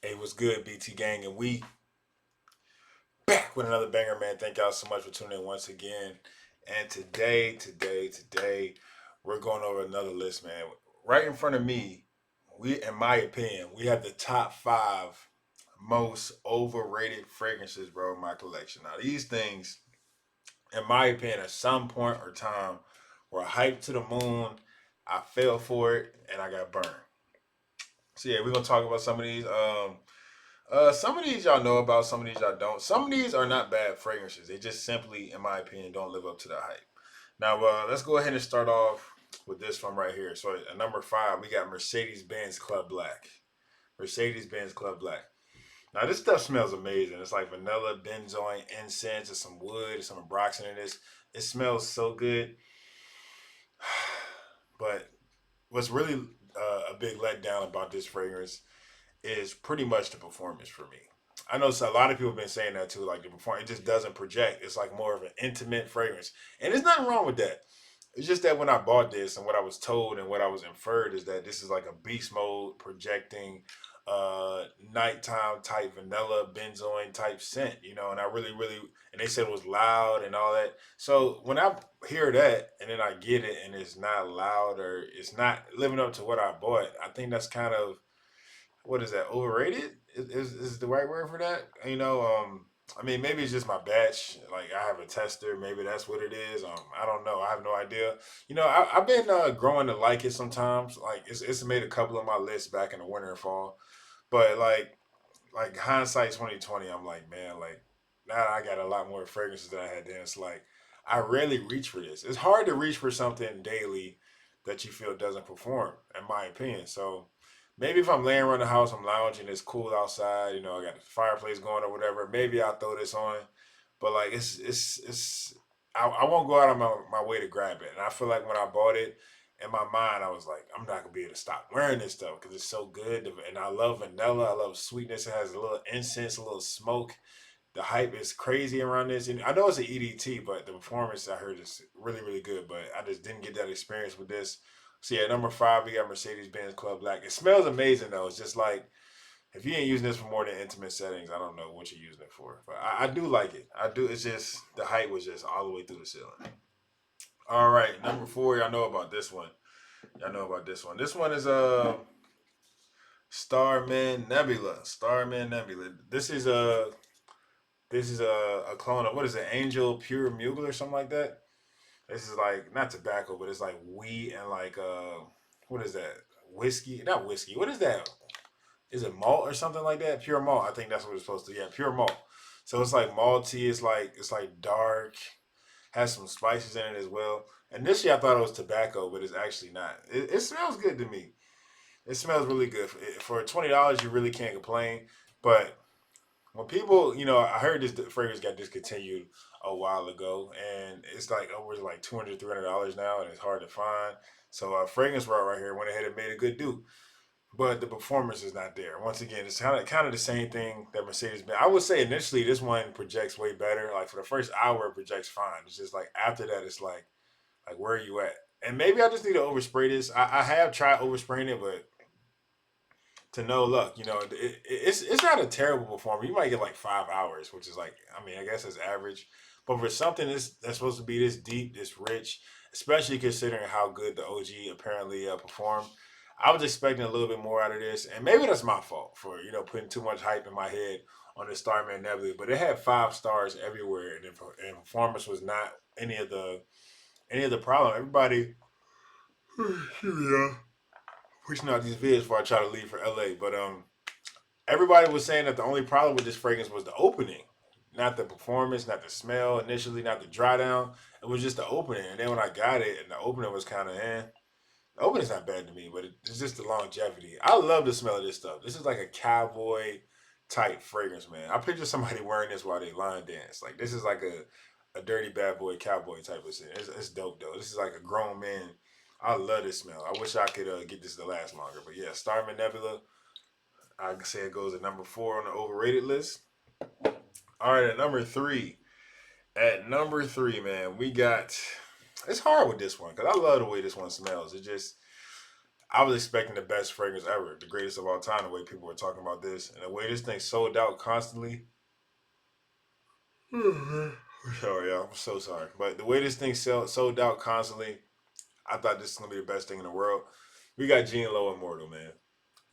Hey, what's good, BT Gang? And we back with another banger, man. Thank y'all so much for tuning in once again. And today, we're going over another list, man. Right in front of me, in my opinion, we have the top five most overrated fragrances, bro, in my collection. Now, these things, in my opinion, at some point or time, were hyped to the moon. I fell for it, and I got burned. So yeah, we're gonna talk about some of these. Some of these y'all know about, some of these y'all don't. Some of these are not bad fragrances. They just simply, in my opinion, don't live up to the hype. Now, let's go ahead and start off with this one right here. So, at number five, we got Mercedes Benz Club Black. Mercedes Benz Club Black. Now, this stuff smells amazing. It's like vanilla, benzoin, incense, and some wood, and some broxin in this. It smells so good. But what's really a big letdown about this fragrance is pretty much the performance for me. I know a lot of people have been saying that too. Like the performance, it just doesn't project. It's like more of an intimate fragrance, and there's nothing wrong with that. It's just that when I bought this and what I was told and what I was inferred is that this is like a beast mode projecting, nighttime type vanilla benzoin type scent, and I really and they said it was loud and all that. So when I hear that and then I get it and it's not loud or it's not living up to what I bought, I think that's kind of, what is that, overrated is the right word for that. I mean, maybe it's just my batch. Like I have a tester, maybe that's what it is. I don't know, I have no idea. I've been growing to like it sometimes. Like it's made a couple of my lists back in the winter and fall, but like hindsight 2020, I'm like, man, like now I got a lot more fragrances than I had then. It's like I rarely reach for this. It's hard to reach for something daily that you feel doesn't perform, in my opinion. So maybe if I'm laying around the house, I'm lounging, it's cool outside, I got the fireplace going or whatever, maybe I'll throw this on. But like it's I won't go out of my way to grab it. And I feel like when I bought it, in my mind, I was like, I'm not gonna be able to stop wearing this stuff because it's so good. And I love vanilla. I love sweetness. It has a little incense, a little smoke. The hype is crazy around this. And I know it's an EDT, but the performance I heard is really good. But I just didn't get that experience with this. So yeah, number five, we got Mercedes Benz Club Black. It smells amazing though. It's just like if you ain't using this for more than intimate settings, I don't know what you're using it for. But I do like it. I do. It's just the hype was just all the way through the ceiling. All right, number four, y'all know about this one. Y'all know about this one. This one is Starman Nebula. Starman Nebula. This is a clone of, what is it? Angel Pure Mugler or something like that. This is like not tobacco, but it's like wheat and like what is that? Whiskey? Not whiskey. What is that? Is it malt or something like that? Pure malt. I think that's what it's supposed to. Yeah, pure malt. So it's like malty. It's like dark. Has some spices in it as well. Initially, I thought it was tobacco, but it's actually not. It smells good to me. It smells really good. For $20, you really can't complain. But when people, I heard this fragrance got discontinued a while ago, and it's like over like $200, $300 now, and it's hard to find. So fragrance right here went ahead and made a good do, but the performance is not there. Once again, it's kind of the same thing that Mercedes Benz. I would say initially this one projects way better. Like for the first hour, it projects fine. It's just like after that, it's like where are you at? And maybe I just need to overspray this. I have tried overspraying it, but to no luck. It's not a terrible performance. You might get like 5 hours, which is like, I mean, I guess it's average. But for something that's supposed to be this deep, this rich, especially considering how good the OG apparently performed, I was expecting a little bit more out of this, and maybe that's my fault for putting too much hype in my head on the Starman Nebula. But it had 5 stars everywhere, and performance was not any of the problem. Everybody, yeah, pushing out these videos before I try to leave for LA, but everybody was saying that the only problem with this fragrance was the opening, not the performance, not the smell initially, not the dry down. It was just the opening. And then when I got it, and the opening was kind of the opening's not bad to me, but it's just the longevity. I love the smell of this stuff. This is like a cowboy type fragrance, man. I picture somebody wearing this while they line dance. Like this is like a dirty bad boy cowboy type of thing. It's dope though. This is like a grown man. I love this smell. I wish I could get this to last longer. But yeah, Starman Nebula, I can say it goes at number four on the overrated list. All right, at number three. At number three, man, we got. It's hard with this one because I love the way this one smells. It just, I was expecting the best fragrance ever, the greatest of all time. The way people were talking about this, and the way this thing sold out constantly. Sorry, y'all. I'm so sorry, but the way this thing sold out constantly, I thought this was gonna be the best thing in the world. We got Ganlow Immortal, man.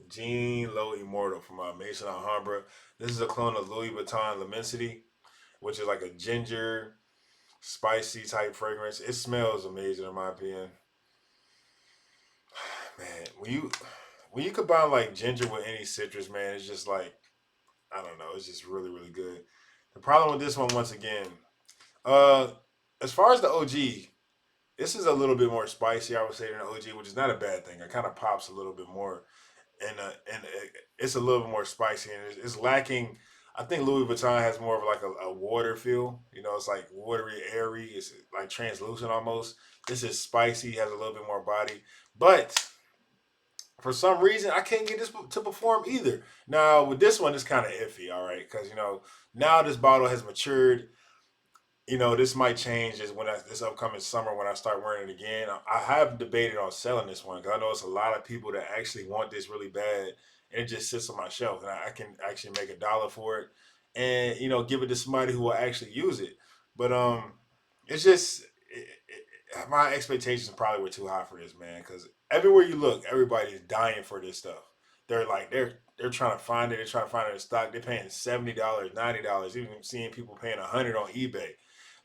Ganlow Immortal from Maison Alhambra. This is a clone of Louis Vuitton L'Immensity, which is like a ginger, spicy type fragrance. It smells amazing in my opinion. Man, when you combine like ginger with any citrus, man, it's just like I don't know, it's just really really good. The problem with this one, once again, uh, as far as the OG, this is a little bit more spicy, I would say, than the OG, which is not a bad thing. It kind of pops a little bit more, and it's a little bit more spicy, and it's lacking. I think Louis Vuitton has more of like a water feel. You know, it's like watery, airy. It's like translucent almost. This is spicy, has a little bit more body, but for some reason I can't get this to perform either. Now with this one, it's kind of iffy, all right, because now this bottle has matured. This might change is this upcoming summer when I start wearing it again. I have debated on selling this one because I know it's a lot of people that actually want this really bad, and it just sits on my shelf, and I can actually make $1 for it, and give it to somebody who will actually use it. But it's just my expectations probably were too high for this, man. Because everywhere you look, everybody's dying for this stuff. They're trying to find it. They're trying to find it in stock. They're paying $70, $90. Even seeing people paying $100 on eBay.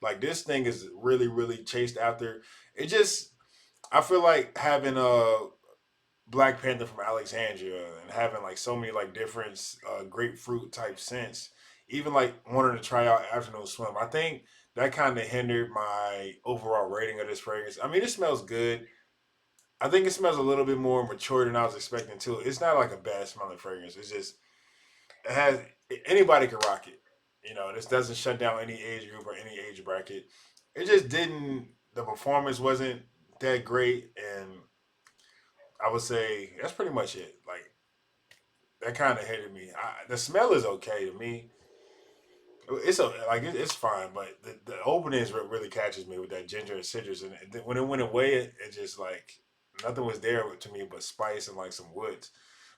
Like this thing is really, really chased after. It just I feel like having a Black Panther from Alexandria and having like so many like different grapefruit type scents. Even like wanting to try out Afternoon Swim. I think that kind of hindered my overall rating of this fragrance. I mean, it smells good. I think it smells a little bit more mature than I was expecting too. It's not like a bad smelling fragrance. It's just it has anybody can rock it. This doesn't shut down any age group or any age bracket. It just didn't. The performance wasn't that great, and I would say that's pretty much it. Like that kind of hated me. The smell is okay to me. It's fine, but the opening is what really catches me with that ginger and citrus, and when it went away, it just like nothing was there to me but spice and like some woods.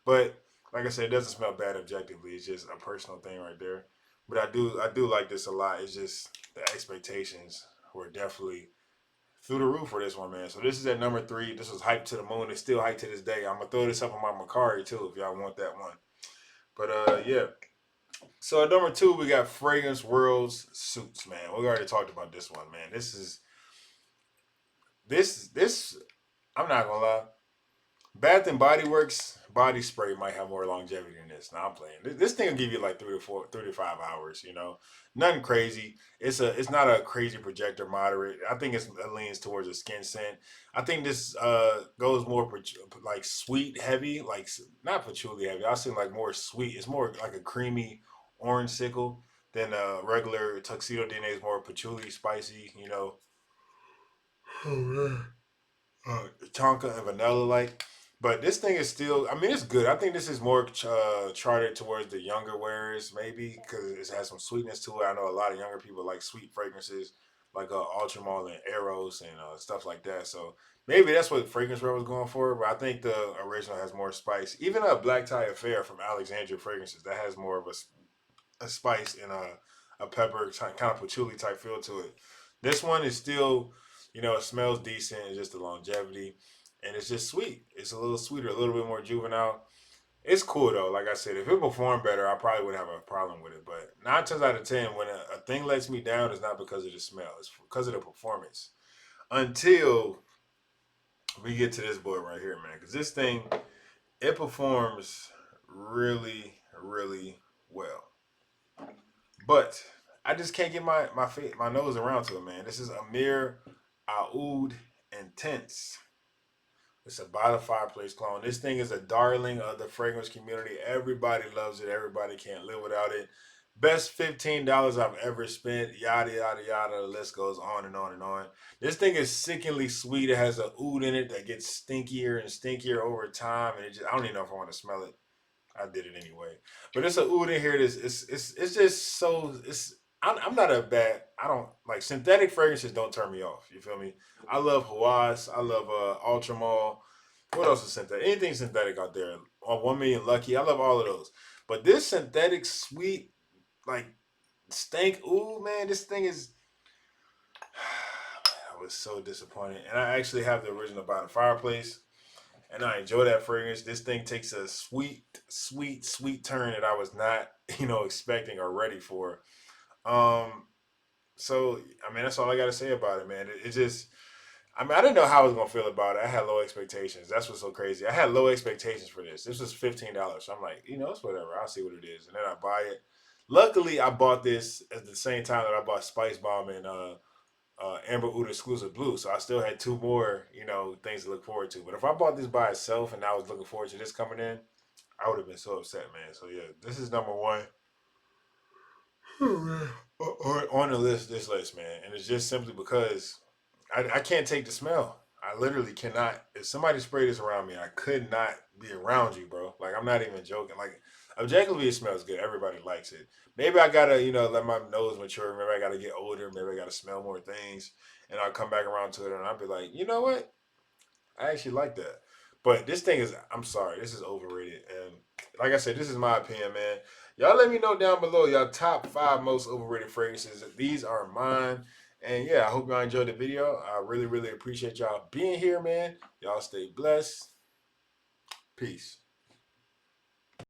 But like I said, it doesn't smell bad objectively. It's just a personal thing right there. But I do like this a lot. It's just the expectations were definitely through the roof for this one, man. So this is at number three. This was hyped to the moon. It's still hyped to this day. I'm gonna throw this up on my Macari too if y'all want that one. But yeah. So at number two, we got Fragrance World's Suits, man. We already talked about this one, man. This. I'm not gonna lie. Bath and Body Works body spray might have more longevity than this. Now I'm playing. This thing will give you like 3 to 5 hours. Nothing crazy. It's not a crazy projector moderate. I think it leans towards a skin scent. I think this goes more like sweet heavy, like not patchouli heavy. I see like more sweet. It's more like a creamy orange sickle than a regular tuxedo DNA is more patchouli spicy. Tonka and vanilla like. But this thing is still, I mean, it's good. I think this is more charted towards the younger wearers, maybe, because it has some sweetness to it. I know a lot of younger people like sweet fragrances, like Ultramall and Eros and stuff like that. So maybe that's what Fragrance Red was going for. But I think the original has more spice. Even a Black Tie Affair from Alexandria Fragrances, that has more of a spice and a pepper kind of patchouli type feel to it. This one is still, it smells decent. It's just the longevity, and it's just sweet. It's a little sweeter, a little bit more juvenile. It's cool though. Like I said, if it performed better, I probably wouldn't have a problem with it. But 9 times out of 10, when a thing lets me down, it's not because of the smell. It's because of the performance. Until we get to this boy right here, man, because this thing it performs really, really well. But I just can't get my nose around to it, man. This is Amir Oud Intense. It's a by the fireplace clone. This thing is a darling of the fragrance community. Everybody loves it. Everybody can't live without it. Best $15 I've ever spent. Yada yada yada. The list goes on and on and on. This thing is sickeningly sweet. It has a oud in it that gets stinkier and stinkier over time, and I don't even know if I want to smell it. I did it anyway. But it's a oud in here. It's just so it's. I'm not a bad. I don't like synthetic fragrances. Don't turn me off. You feel me? I love Hawas. I love Ultramall. What else is synthetic? Anything synthetic out there? 1 million Lucky. I love all of those. But this synthetic sweet, like stank. Ooh, man, this thing is. I was so disappointed. And I actually have the original by the fireplace. And I enjoy that fragrance. This thing takes a sweet, sweet, sweet turn that I was not, expecting or ready for. Um, so I mean, that's all I got to say about it, man. It just, I mean, I didn't know how I was gonna feel about it. I had low expectations. That's what's so crazy. I had low expectations for this. This was $15, so I'm like, it's whatever. I'll see what it is, and then I buy it. Luckily, I bought this at the same time that I bought Spice Bomb and Amber Oud Exclusive Blue. So I still had two more, things to look forward to. But if I bought this by itself and I was looking forward to this coming in, I would have been so upset, man. So yeah, this is number one on the list. This list, man, and it's just simply because I can't take the smell. I literally cannot. If somebody sprayed this around me, I could not be around you, bro. Like I'm not even joking. Like objectively, it smells good. Everybody likes it. Maybe I gotta, let my nose mature. Maybe I gotta get older. Maybe I gotta smell more things, and I'll come back around to it, and I'll be like, you know what? I actually like that. But this thing is, I'm sorry, this is overrated. And like I said, this is my opinion, man. Y'all let me know down below y'all top 5 most overrated fragrances. These are mine. And yeah, I hope y'all enjoyed the video. I really, really appreciate y'all being here, man. Y'all stay blessed. Peace.